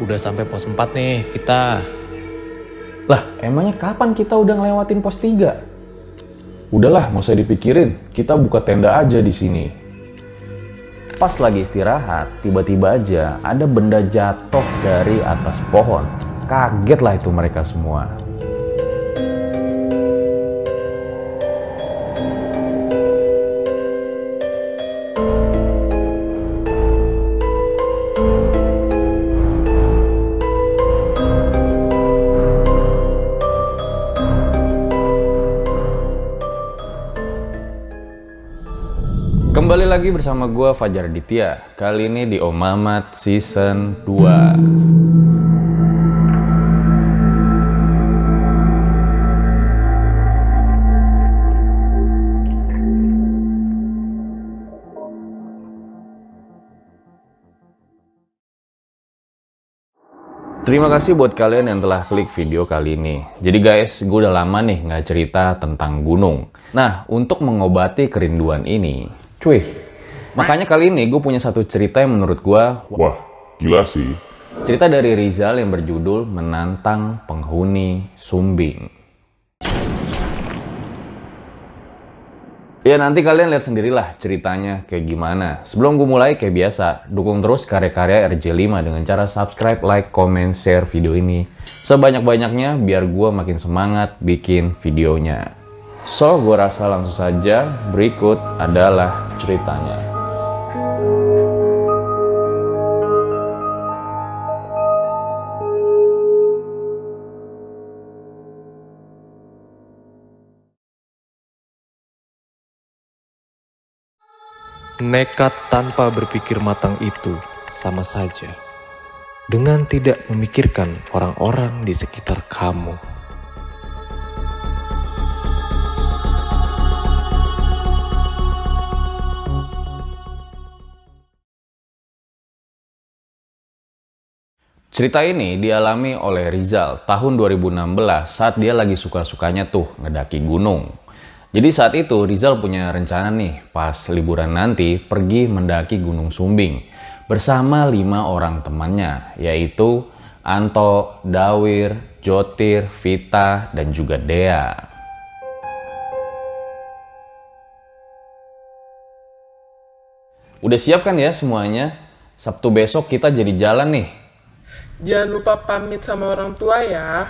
udah sampai pos 4 nih kita. Lah, emangnya kapan kita udah ngelewatin pos 3? Udahlah, nggak usah dipikirin. Kita buka tenda aja di sini. Pas lagi istirahat, tiba-tiba aja ada benda jatuh dari atas pohon. Kaget lah itu mereka semua. Kembali lagi bersama gue Fajar Aditya. Kali ini di Om Mamat Season 2. Terima kasih buat kalian yang telah klik video kali ini. Jadi guys, gue udah lama nih nggak cerita tentang gunung. Nah, untuk mengobati kerinduan ini, cuy, makanya kali ini gue punya satu cerita yang menurut gue, wah, gila sih. Cerita dari Rizal yang berjudul Menantang Penghuni Sumbing. Ya nanti kalian lihat sendirilah ceritanya kayak gimana. Sebelum gue mulai kayak biasa, dukung terus karya-karya RJ5 dengan cara subscribe, like, comment, share video ini sebanyak-banyaknya biar gue makin semangat bikin videonya. So, gue rasa langsung saja berikut adalah ceritanya. Nekat tanpa berpikir matang itu sama saja dengan tidak memikirkan orang-orang di sekitar kamu. Cerita ini dialami oleh Rizal tahun 2016 saat dia lagi suka-sukanya tuh ngedaki gunung. Jadi saat itu Rizal punya rencana nih pas liburan nanti pergi mendaki Gunung Sumbing bersama 5 orang temannya, yaitu Anto, Dawir, Jotir, Vita, dan juga Dea. Udah siap kan ya semuanya? Sabtu besok kita jadi jalan nih. Jangan lupa pamit sama orang tua ya.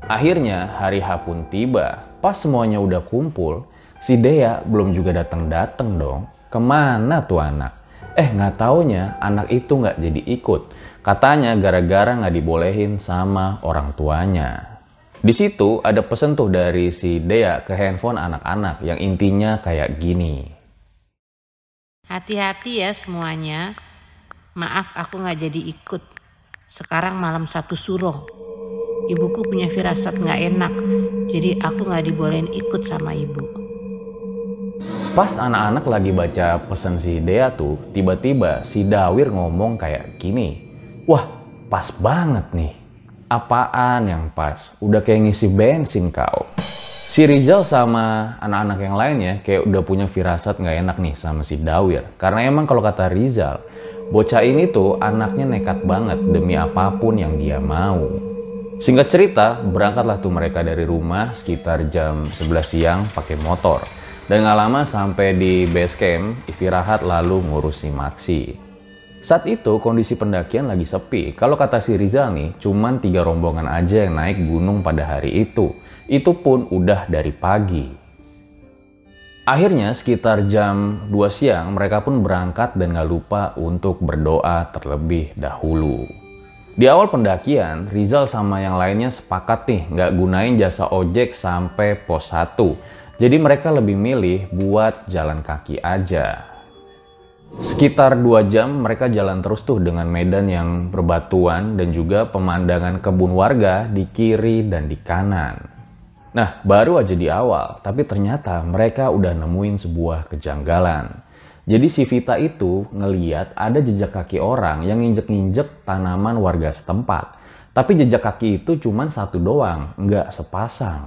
Akhirnya hari H pun tiba. Pas semuanya udah kumpul, si Dea belum juga datang-datang dong. Kemana tuh anak? Nggak taunya anak itu nggak jadi ikut. Katanya gara-gara nggak dibolehin sama orang tuanya. Di situ ada pesan tuh dari si Dea ke handphone anak-anak yang intinya kayak gini. Hati-hati ya semuanya. Maaf aku nggak jadi ikut. Sekarang malam 1 suruh. Ibuku punya firasat nggak enak, jadi aku nggak dibolehin ikut sama ibu. Pas anak-anak lagi baca pesan si Dea tuh, tiba-tiba si Dawir ngomong kayak gini. Wah, pas banget nih. Apaan yang pas? Udah kayak ngisi bensin kau. Si Rizal sama anak-anak yang lainnya kayak udah punya firasat nggak enak nih sama si Dawir. Karena emang kalau kata Rizal, bocah ini tuh anaknya nekat banget demi apapun yang dia mau. Singkat cerita, berangkatlah tuh mereka dari rumah sekitar jam 11 siang pakai motor. Dan nggak lama sampai di base camp, istirahat lalu ngurus si Maxi. Saat itu kondisi pendakian lagi sepi. Kalau kata si Rizal nih, cuman 3 rombongan aja yang naik gunung pada hari itu. Itu pun udah dari pagi. Akhirnya sekitar jam 2 siang mereka pun berangkat dan gak lupa untuk berdoa terlebih dahulu. Di awal pendakian, Rizal sama yang lainnya sepakat nih nggak gunain jasa ojek sampai pos 1. Jadi mereka lebih milih buat jalan kaki aja. Sekitar 2 jam mereka jalan terus tuh dengan medan yang berbatuan dan juga pemandangan kebun warga di kiri dan di kanan. Nah, baru aja di awal, tapi ternyata mereka udah nemuin sebuah kejanggalan. Jadi si Vita itu ngeliat ada jejak kaki orang yang nginjek-nginjek tanaman warga setempat. Tapi jejak kaki itu cuma 1 doang, nggak sepasang.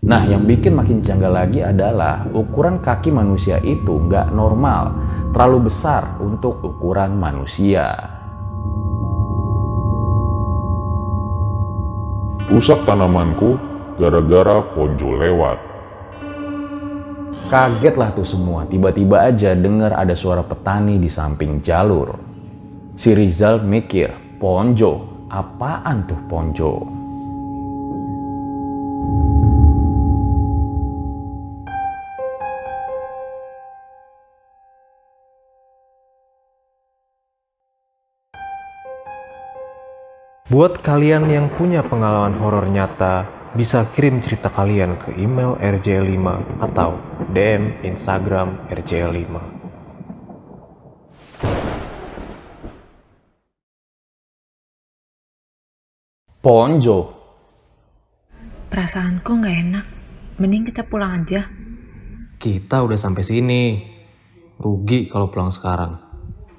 Nah, yang bikin makin janggal lagi adalah ukuran kaki manusia itu nggak normal, terlalu besar untuk ukuran manusia. Rusak tanamanku gara-gara Ponjo lewat. Kagetlah tuh semua, tiba-tiba aja dengar ada suara petani di samping jalur. Si Rizal mikir, Ponjo, apaan tuh Ponjo? Buat kalian yang punya pengalaman horor nyata, bisa kirim cerita kalian ke email rj5 atau DM Instagram rj5. Ponjo. Perasaanku nggak enak. Mending kita pulang aja. Kita udah sampai sini. Rugi kalau pulang sekarang.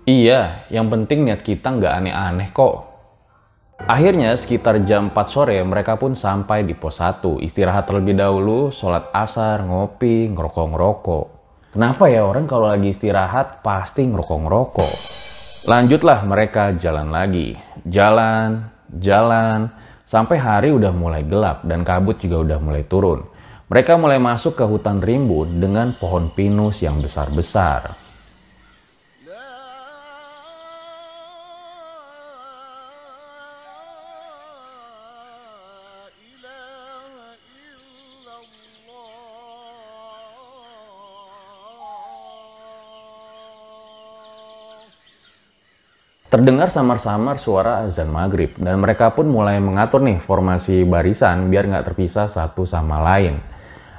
Iya, yang penting niat kita nggak aneh-aneh kok. Akhirnya sekitar jam 4 sore mereka pun sampai di pos 1. Istirahat terlebih dahulu, sholat asar, ngopi, ngerokok-ngerokok. Kenapa ya orang kalau lagi istirahat pasti ngerokok-ngerokok? Lanjutlah mereka jalan lagi. Jalan, sampai hari udah mulai gelap dan kabut juga udah mulai turun. Mereka mulai masuk ke hutan rimbun dengan pohon pinus yang besar-besar. Terdengar samar-samar suara azan maghrib dan mereka pun mulai mengatur nih formasi barisan biar nggak terpisah satu sama lain.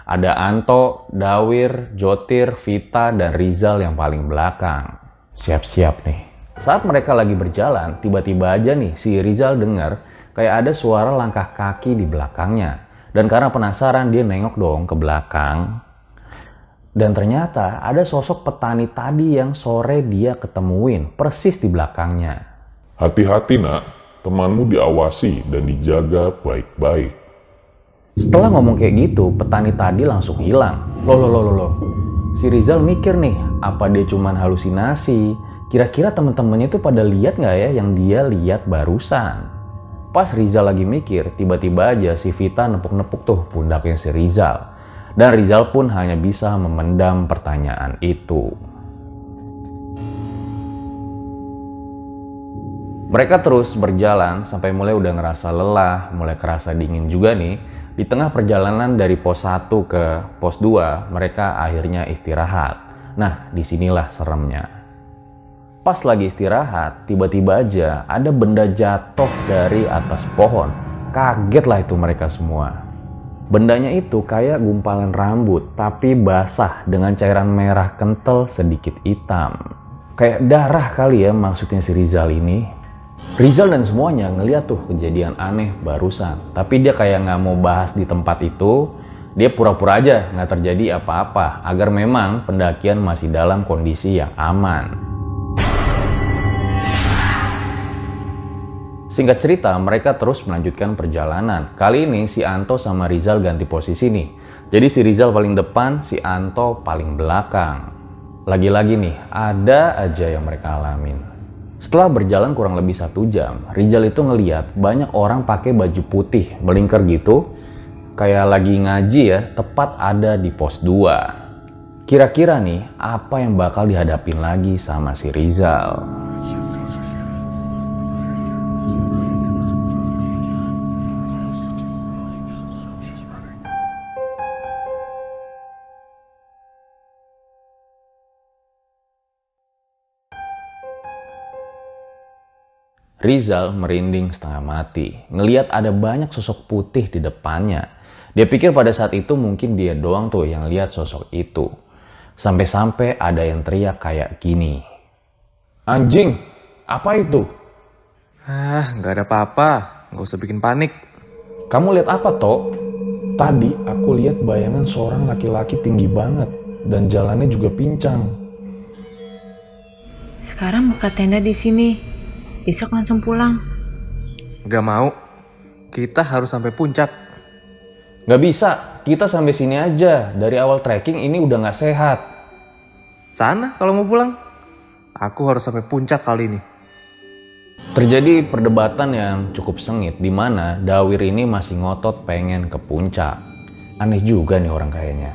Ada Anto, Dawir, Jotir, Vita, dan Rizal yang paling belakang. Siap-siap nih. Saat mereka lagi berjalan, tiba-tiba aja nih si Rizal dengar kayak ada suara langkah kaki di belakangnya. Dan karena penasaran dia nengok dong ke belakang. Dan ternyata ada sosok petani tadi yang sore dia ketemuin persis di belakangnya. Hati-hati nak, temanmu diawasi dan dijaga baik-baik. Setelah ngomong kayak gitu, petani tadi langsung hilang. Loh. Si Rizal mikir nih, apa dia cuman halusinasi? Kira-kira temen-temennya itu pada lihat nggak ya yang dia lihat barusan? Pas Rizal lagi mikir, tiba-tiba aja si Vita nepuk-nepuk tuh pundaknya si Rizal. Dan Rizal pun hanya bisa memendam pertanyaan itu. Mereka terus berjalan sampai mulai udah ngerasa lelah, mulai kerasa dingin juga nih. Di tengah perjalanan dari pos 1 ke pos 2, mereka akhirnya istirahat. Nah, disinilah seremnya. Pas lagi istirahat, tiba-tiba aja ada benda jatuh dari atas pohon. Kagetlah itu mereka semua. Bendanya itu kayak gumpalan rambut, tapi basah dengan cairan merah kental sedikit hitam. Kayak darah kali ya maksudnya si Rizal ini. Rizal dan semuanya ngeliat tuh kejadian aneh barusan. Tapi dia kayak nggak mau bahas di tempat itu. Dia pura-pura aja nggak terjadi apa-apa, agar memang pendakian masih dalam kondisi yang aman. Singkat cerita, mereka terus melanjutkan perjalanan. Kali ini si Anto sama Rizal ganti posisi nih. Jadi si Rizal paling depan, si Anto paling belakang. Lagi-lagi nih, ada aja yang mereka alamin. Setelah berjalan kurang lebih 1 jam, Rizal itu ngeliat banyak orang pakai baju putih, melingkar gitu. Kayak lagi ngaji ya, tepat ada di pos 2. Kira-kira nih, apa yang bakal dihadapin lagi sama si Rizal? Rizal merinding setengah mati, ngeliat ada banyak sosok putih di depannya. Dia pikir pada saat itu mungkin dia doang tuh yang lihat sosok itu. Sampai-sampai ada yang teriak kayak gini. Anjing, apa itu? Nggak ada apa-apa, nggak usah bikin panik. Kamu lihat apa, Tok? Tadi aku lihat bayangan seorang laki-laki tinggi banget dan jalannya juga pincang. Sekarang buka tenda di sini. Besok langsung pulang. Nggak mau, kita harus sampai puncak. Nggak bisa, kita sampai sini aja. Dari awal trekking ini udah nggak sehat. Sana kalau mau pulang. Aku harus sampai puncak kali ini. Terjadi perdebatan yang cukup sengit di mana Dawir ini masih ngotot pengen ke puncak. Aneh juga nih orang kayaknya.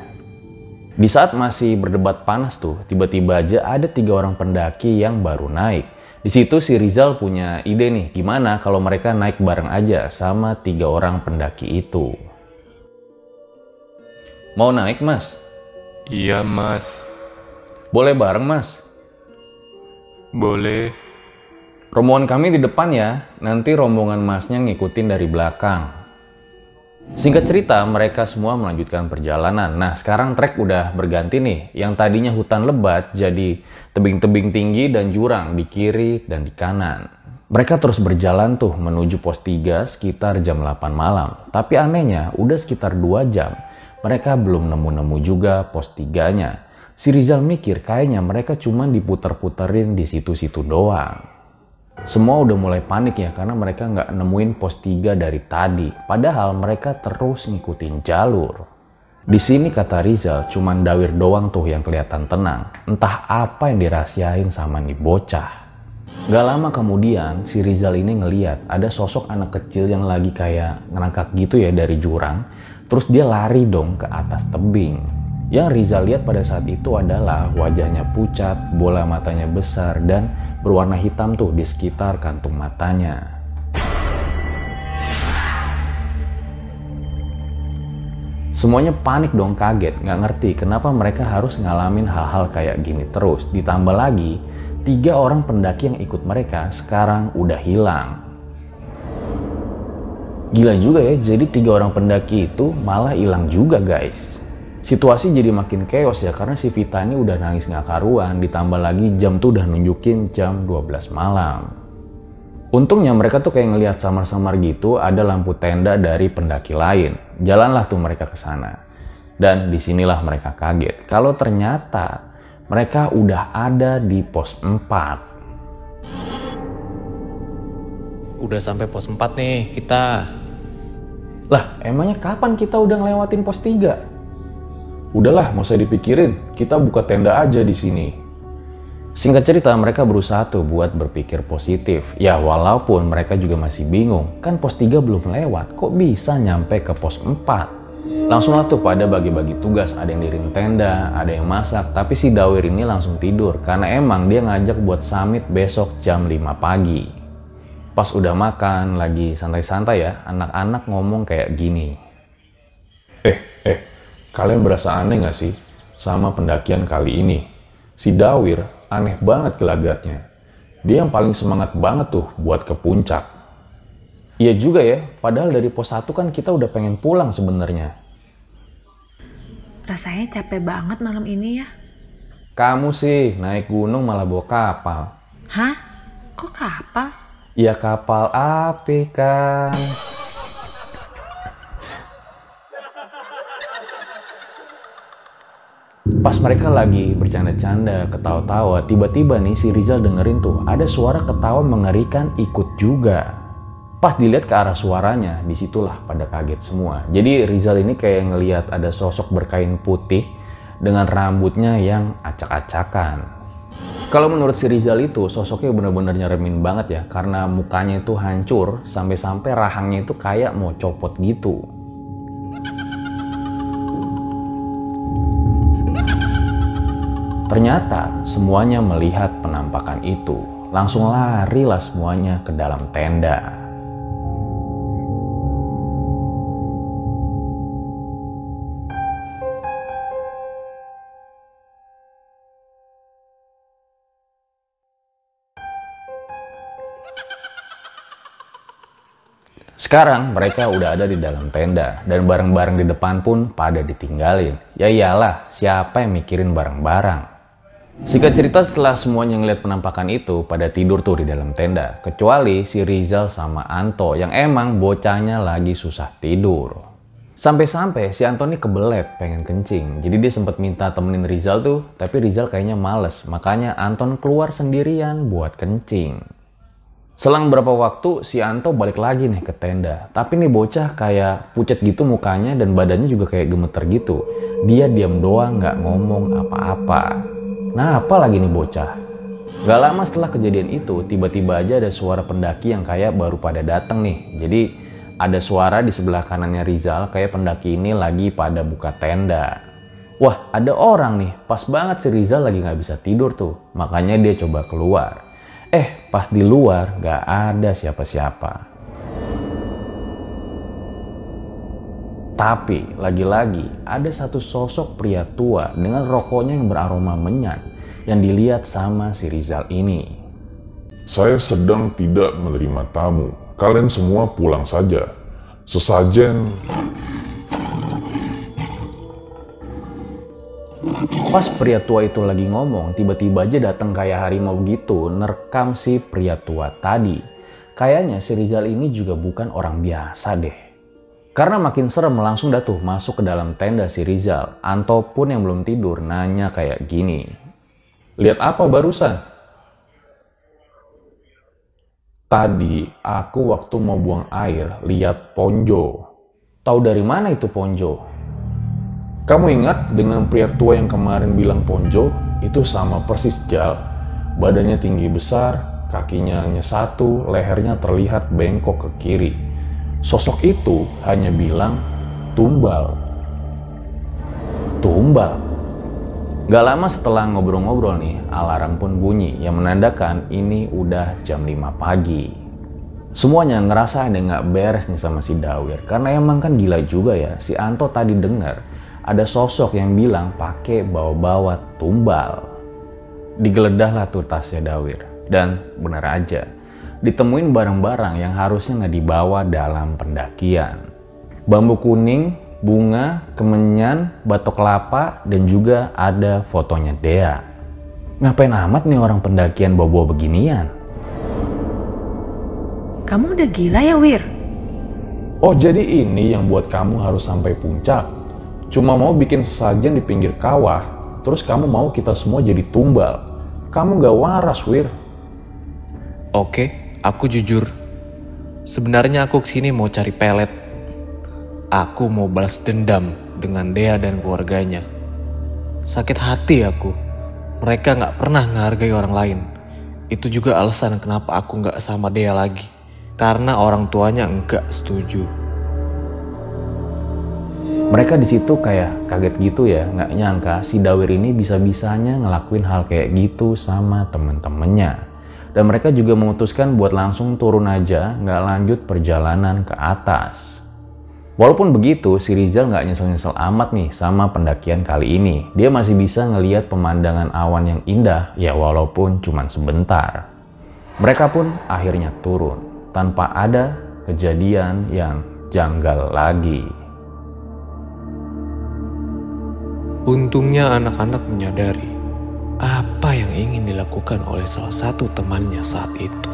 Di saat masih berdebat panas tuh, tiba-tiba aja ada 3 orang pendaki yang baru naik. Di situ si Rizal punya ide nih, gimana kalau mereka naik bareng aja sama 3 orang pendaki itu. Mau naik, Mas? Iya, Mas. Boleh bareng, Mas? Boleh. Rombongan kami di depan ya, nanti rombongan Masnya ngikutin dari belakang. Singkat cerita, mereka semua melanjutkan perjalanan. Nah, sekarang trek udah berganti nih. Yang tadinya hutan lebat jadi tebing-tebing tinggi dan jurang di kiri dan di kanan. Mereka terus berjalan tuh menuju pos 3 sekitar jam 8 malam. Tapi anehnya, udah sekitar 2 jam. Mereka belum nemu-nemu juga pos 3-nya. Si Rizal mikir kayaknya mereka cuma diputer-puterin di situ-situ doang. Semua udah mulai panik ya karena mereka nggak nemuin pos 3 dari tadi. Padahal mereka terus ngikutin jalur. Di sini kata Rizal cuman Dawir doang tuh yang kelihatan tenang. Entah apa yang dirahasiain sama nih bocah. Gak lama kemudian si Rizal ini ngeliat ada sosok anak kecil yang lagi kayak ngerangkak gitu ya dari jurang. Terus dia lari dong ke atas tebing. Yang Rizal lihat pada saat itu adalah wajahnya pucat, bola matanya besar, dan berwarna hitam tuh di sekitar kantung matanya. Semuanya panik dong, kaget, nggak ngerti kenapa mereka harus ngalamin hal-hal kayak gini terus. Ditambah lagi, 3 orang pendaki yang ikut mereka sekarang udah hilang. Gila juga ya, jadi 3 orang pendaki itu malah hilang juga guys. Situasi jadi makin chaos ya karena si Vita ini udah nangis nggak karuan, ditambah lagi jam tuh udah nunjukin jam 12 malam. Untungnya mereka tuh kayak ngelihat samar-samar gitu ada lampu tenda dari pendaki lain. Jalanlah tuh mereka ke sana. Dan disinilah mereka kaget kalau ternyata mereka udah ada di pos 4. Udah sampai pos 4 nih kita. Lah, emangnya kapan kita udah ngelewatin pos 3? Udahlah, mau usah dipikirin. Kita buka tenda aja di sini. Singkat cerita, mereka berusaha tuh buat berpikir positif. Ya, walaupun mereka juga masih bingung. Kan pos 3 belum lewat, kok bisa nyampe ke pos 4? Langsunglah tuh pada bagi-bagi tugas. Ada yang diriin tenda, ada yang masak. Tapi si Dawir ini langsung tidur. Karena emang dia ngajak buat summit besok jam 5 pagi. Pas udah makan, lagi santai-santai ya, anak-anak ngomong kayak gini. Kalian berasa aneh gak sih sama pendakian kali ini? Si Dawir aneh banget gelagatnya. Dia yang paling semangat banget tuh buat ke puncak. Iya juga ya, padahal dari pos 1 kan kita udah pengen pulang sebenarnya. Rasanya capek banget malam ini ya. Kamu sih naik gunung malah bawa kapal. Hah? Kok kapal? Ya kapal api kan. Pas mereka lagi bercanda-canda, ketawa-tawa, tiba-tiba nih si Rizal dengerin tuh ada suara ketawa mengerikan ikut juga. Pas dilihat ke arah suaranya, disitulah pada kaget semua. Jadi Rizal ini kayak ngelihat ada sosok berkain putih dengan rambutnya yang acak-acakan. Kalau menurut si Rizal itu sosoknya bener-bener nyeremin banget ya, karena mukanya itu hancur sampai-sampai rahangnya itu kayak mau copot gitu. Ternyata semuanya melihat penampakan itu. Langsung larilah semuanya ke dalam tenda. Sekarang mereka udah ada di dalam tenda dan barang-barang di depan pun pada ditinggalin. Ya iyalah, siapa yang mikirin barang-barang? Singkat cerita setelah semuanya ngeliat penampakan itu pada tidur tuh di dalam tenda. Kecuali si Rizal sama Anto yang emang bocahnya lagi susah tidur. Sampai-sampai si Anto ini kebelet pengen kencing. Jadi dia sempat minta temenin Rizal tuh, tapi Rizal kayaknya males. Makanya Anton keluar sendirian buat kencing. Selang berapa waktu si Anto balik lagi nih ke tenda. Tapi nih bocah kayak pucat gitu mukanya dan badannya juga kayak gemeter gitu. Dia diam doang gak ngomong apa-apa. Nah apa lagi nih bocah? Gak lama setelah kejadian itu, tiba-tiba aja ada suara pendaki yang kayak baru pada datang nih. Jadi ada suara di sebelah kanannya Rizal kayak pendaki ini lagi pada buka tenda. Wah, ada orang nih. Pas banget si Rizal lagi gak bisa tidur tuh. Makanya dia coba keluar. Pas di luar gak ada siapa-siapa. Tapi lagi-lagi ada satu sosok pria tua dengan rokoknya yang beraroma menyan yang dilihat sama si Rizal ini. Saya sedang tidak menerima tamu. Kalian semua pulang saja. Sesajen. Pas pria tua itu lagi ngomong, tiba-tiba aja datang kayak harimau gitu, nerekam si pria tua tadi. Kayaknya si Rizal ini juga bukan orang biasa deh. Karena makin serem, langsung dah tuh masuk ke dalam tenda si Rizal. Anto pun yang belum tidur nanya kayak gini. Lihat apa barusan? Tadi aku waktu mau buang air lihat Ponjo. Tahu dari mana itu Ponjo? Kamu ingat dengan pria tua yang kemarin bilang Ponjo? Itu sama persis Jal. Badannya tinggi besar, kakinya hanya satu, lehernya terlihat bengkok ke kiri. Sosok itu hanya bilang tumbal. Tumbal? Gak lama setelah ngobrol-ngobrol nih, alarm pun bunyi yang menandakan ini udah jam 5 pagi. Semuanya ngerasa ada gak beres nih sama si Dawir. Karena emang kan gila juga ya, si Anto tadi dengar ada sosok yang bilang pakai bawa-bawa tumbal. Digeledah lah tuh tasnya Dawir. Dan benar aja, ditemuin barang-barang yang harusnya nggak dibawa dalam pendakian. Bambu kuning, bunga, kemenyan, batok kelapa, dan juga ada fotonya Dea. Ngapain amat nih orang pendakian bawa-bawa beginian? Kamu udah gila ya, Wir? Oh, jadi ini yang buat kamu harus sampai puncak. Cuma mau bikin sesajen di pinggir kawah, terus kamu mau kita semua jadi tumbal. Kamu gak waras, Wir. Oke, aku jujur. Sebenarnya aku kesini mau cari pelet. Aku mau balas dendam dengan Dea dan keluarganya. Sakit hati aku. Mereka gak pernah menghargai orang lain. Itu juga alasan kenapa aku gak sama Dea lagi. Karena orang tuanya enggak setuju. Mereka di situ kayak kaget gitu ya, nggak nyangka si Dawir ini bisa-bisanya ngelakuin hal kayak gitu sama temen-temennya. Dan mereka juga memutuskan buat langsung turun aja, nggak lanjut perjalanan ke atas. Walaupun begitu, si Rizal nggak nyesel-nyesel amat nih sama pendakian kali ini. Dia masih bisa ngelihat pemandangan awan yang indah, ya walaupun cuman sebentar. Mereka pun akhirnya turun, tanpa ada kejadian yang janggal lagi. Untungnya anak-anak menyadari apa yang ingin dilakukan oleh salah satu temannya saat itu.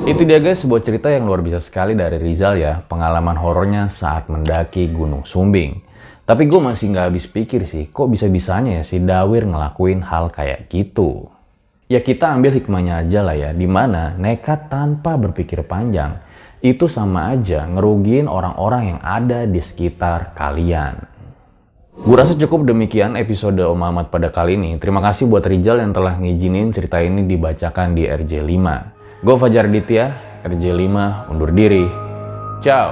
Itu dia guys, sebuah cerita yang luar biasa sekali dari Rizal ya, pengalaman horornya saat mendaki Gunung Sumbing. Tapi gue masih nggak habis pikir sih, kok bisa-bisanya ya si Dawir ngelakuin hal kayak gitu. Ya kita ambil hikmahnya aja lah ya, dimana nekat tanpa berpikir panjang, itu sama aja ngerugiin orang-orang yang ada di sekitar kalian. Gue rasa cukup demikian episode Om Ahmad pada kali ini. Terima kasih buat Rizal yang telah ngizinin cerita ini dibacakan di RJ5. Gue Fajar Ditya, RJ5 undur diri. Ciao.